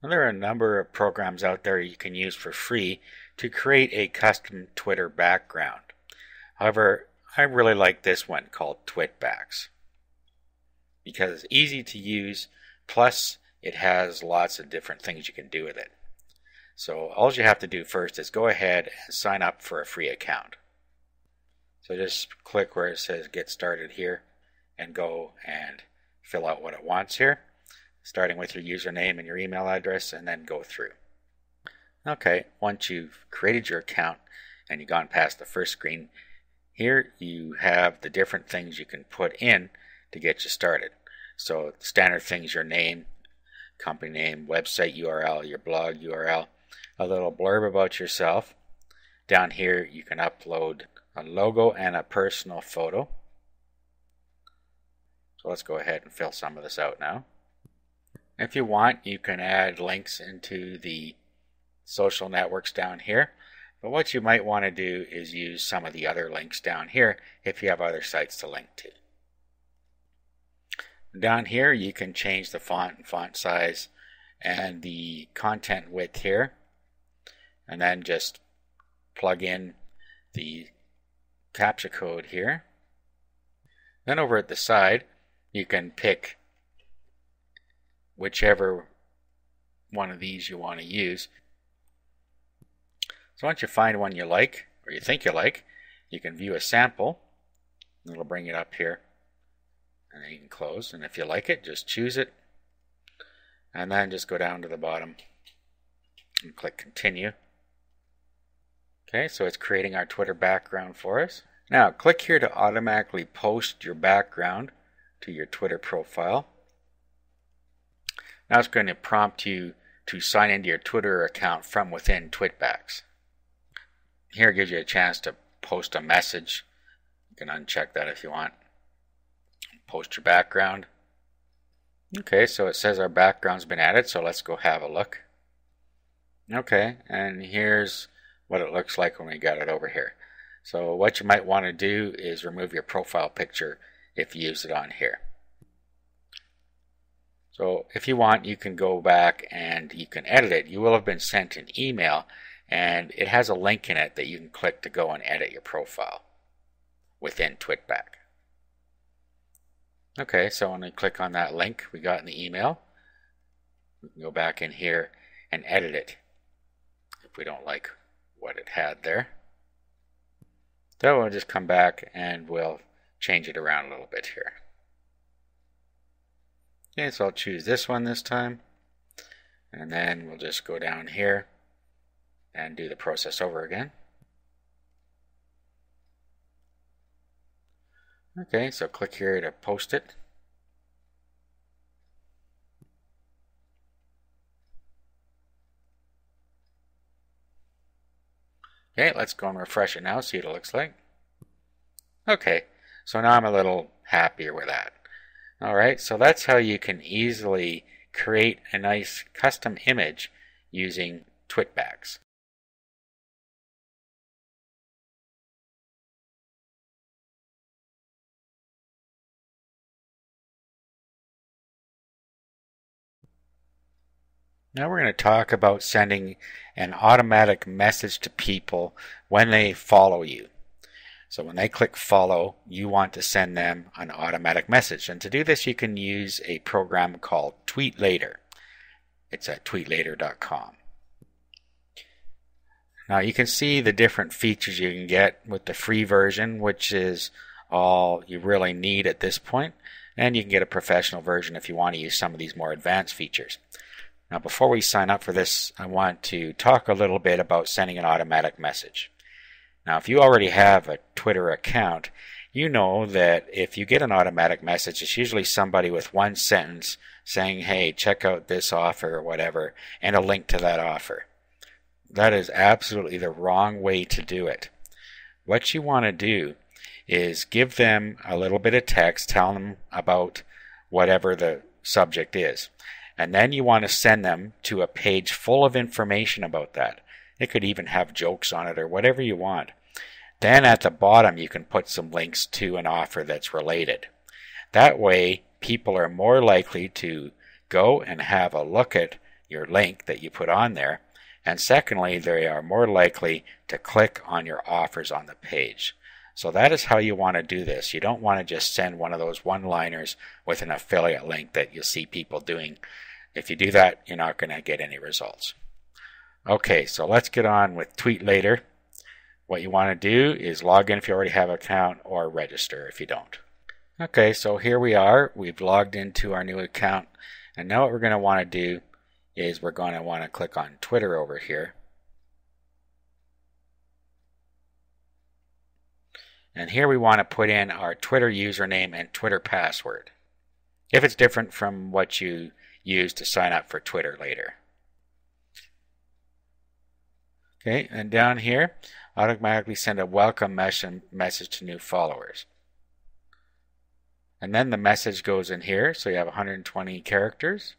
Well, there are a number of programs out there you can use for free to create a custom Twitter background. However, I really like this one called TwitBacks because it's easy to use, plus it has lots of different things you can do with it. So all you have to do first is go ahead and sign up for a free account. So just click where it says Get Started here and go and fill out what it wants here, starting with your username and your email address, and then go through. Okay, once you've created your account and you've gone past the first screen, here you have the different things you can put in to get you started. So standard things: your name, company name, website URL, your blog URL, a little blurb about yourself. Down here you can upload a logo and a personal photo. So let's go ahead and fill some of this out now. If you want, you can add links into the social networks down here. But what you might want to do is use some of the other links down here if you have other sites to link to. Down here you can change the font and font size and the content width here, and then just plug in the CAPTCHA code here. Then over at the side you can pick whichever one of these you want to use. So once you find one you like, or you think you like, you can view a sample. It'll bring it up here, and then you can close. And if you like it, just choose it, and then just go down to the bottom and click Continue. Okay, so it's creating our Twitter background for us. Now click here to automatically post your background to your Twitter profile. Now it's going to prompt you to sign into your Twitter account from within TwitBacks. Here it gives you a chance to post a message. You can uncheck that if you want. Post your background. Okay, so it says our background's been added, so let's go have a look. Okay, and here's what it looks like when we got it over here. So what you might want to do is remove your profile picture if you use it on here. So if you want, you can go back and you can edit it. You will have been sent an email, and it has a link in it that you can click to go and edit your profile within TwitBack. Okay, so when we click on that link we got in the email, we can go back in here and edit it if we don't like what it had there. So we'll just come back and we'll change it around a little bit here. Okay, so I'll choose this one this time, and then we'll just go down here and do the process over again. Okay, so click here to post it. Okay, let's go and refresh it now, see what it looks like. Okay, so now I'm a little happier with that. Alright, so that's how you can easily create a nice custom image using TwitBacks. Now we're going to talk about sending an automatic message to people when they follow you. So when they click follow, you want to send them an automatic message. And to do this, you can use a program called TweetLater. It's at tweetlater.com. Now you can see the different features you can get with the free version, which is all you really need at this point. And you can get a professional version if you want to use some of these more advanced features. Now before we sign up for this, I want to talk a little bit about sending an automatic message. Now if you already have a Twitter account, you know that if you get an automatic message, it's usually somebody with one sentence saying, hey, check out this offer or whatever, and a link to that offer. That is absolutely the wrong way to do it. What you want to do is give them a little bit of text, tell them about whatever the subject is. And then you want to send them to a page full of information about that. It could even have jokes on it or whatever you want. Then at the bottom you can put some links to an offer that's related. That way people are more likely to go and have a look at your link that you put on there. And secondly, they are more likely to click on your offers on the page. So that is how you want to do this. You don't want to just send one of those one-liners with an affiliate link that you see people doing. If you do that, you're not going to get any results. Okay, so let's get on with TweetLater. What you want to do is log in if you already have an account, or register if you don't. Okay, so here we are. We've logged into our new account. And now what we're going to want to do is we're going to want to click on Twitter over here. And here we want to put in our Twitter username and Twitter password, if it's different from what you use to sign up for TweetLater. Okay, and down here, automatically send a welcome message to new followers. And then the message goes in here, so you have 120 characters.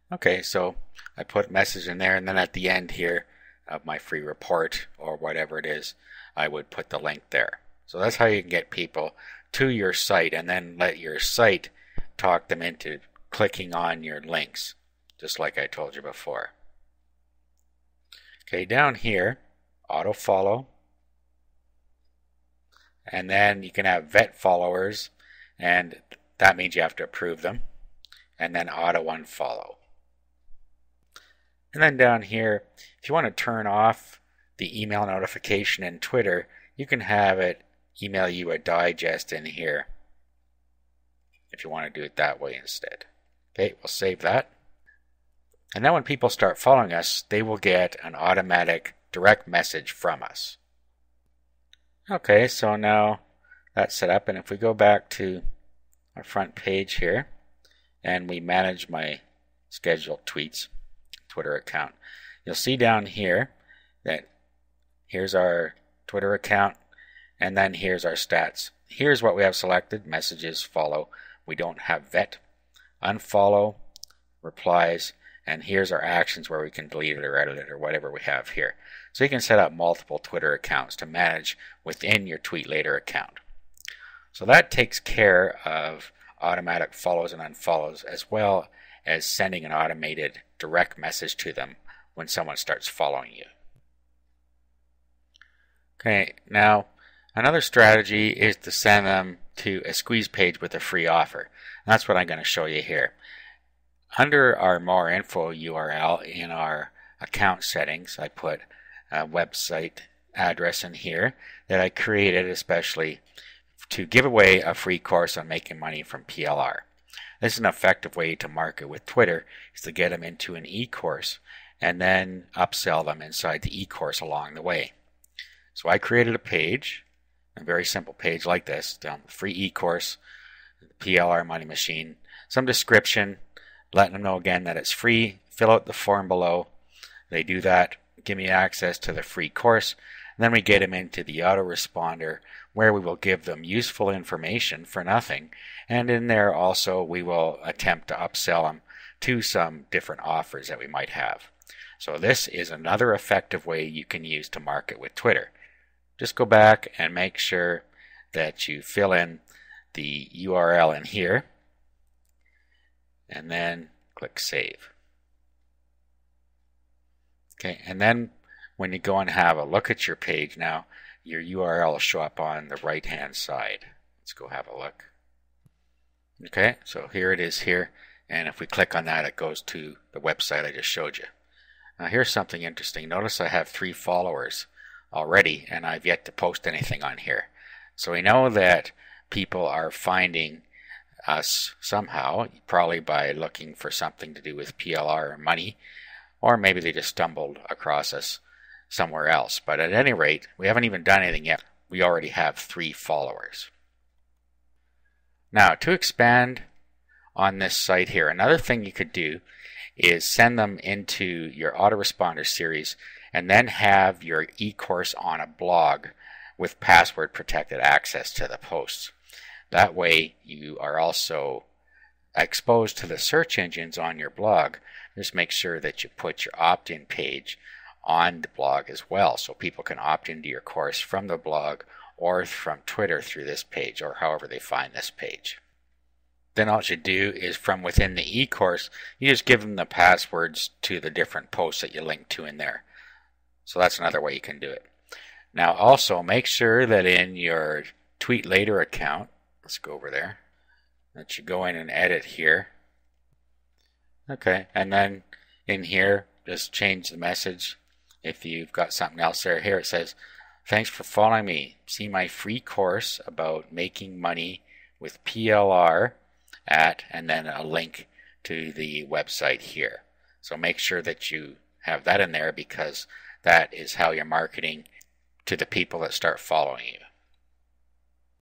Okay, so I put message in there, and then at the end here of my free report or whatever it is, I would put the link there. So that's how you can get people to your site, and then let your site talk them into clicking on your links, just like I told you before. Okay, down here, auto follow, and then you can have vet followers, and that means you have to approve them, and then auto unfollow. And then down here, if you want to turn off the email notification in Twitter, you can have it email you a digest in here if you want to do it that way instead. Okay, we'll save that. And now when people start following us, they will get an automatic direct message from us. Okay, so now that's set up, and if we go back to our front page here and we manage my scheduled tweets Twitter account, you'll see down here that here's our Twitter account, and then here's our stats. Here's what we have selected: messages, follow. We don't have vet, unfollow, replies, and here's our actions where we can delete it or edit it or whatever we have here. So you can set up multiple Twitter accounts to manage within your TweetLater account. So that takes care of automatic follows and unfollows, as well as sending an automated direct message to them when someone starts following you. Okay, now another strategy is to send them to a squeeze page with a free offer. And that's what I'm going to show you here. Under our More Info URL in our account settings, I put a website address in here that I created especially to give away a free course on making money from PLR. This is an effective way to market with Twitter, is to get them into an e-course and then upsell them inside the e-course along the way. So I created a page, a very simple page like this, free e-course, PLR Money Machine, some description, letting them know again that it's free. Fill out the form below. They do that, give me access to the free course, and then we get them into the autoresponder where we will give them useful information for nothing, and in there also we will attempt to upsell them to some different offers that we might have. So this is another effective way you can use to market with Twitter. Just go back and make sure that you fill in the URL in here, and then click Save. Okay, and then when you go and have a look at your page now, your URL will show up on the right hand side. Let's go have a look. Okay, so here it is here, and if we click on that, it goes to the website I just showed you. Now here's something interesting. Notice I have 3 followers already, and I've yet to post anything on here. So we know that people are finding us somehow, probably by looking for something to do with PLR or money, or maybe they just stumbled across us somewhere else. But at any rate, we haven't even done anything yet. We already have 3 followers. Now, to expand on this site here, another thing you could do is send them into your autoresponder series and then have your e-course on a blog with password protected access to the posts. That way you are also exposed to the search engines on your blog. Just make sure that you put your opt-in page on the blog as well, so people can opt into your course from the blog or from Twitter through this page, or however they find this page. Then all you do is from within the e-course, you just give them the passwords to the different posts that you link to in there. So that's another way you can do it. Now also make sure that in your Tweet Later account, let's go over there, that you go in and edit here. Okay, and then in here, just change the message. If you've got something else there, here it says, thanks for following me. See my free course about making money with PLR at, and then a link to the website here. So make sure that you have that in there because that is how you're marketing to the people that start following you.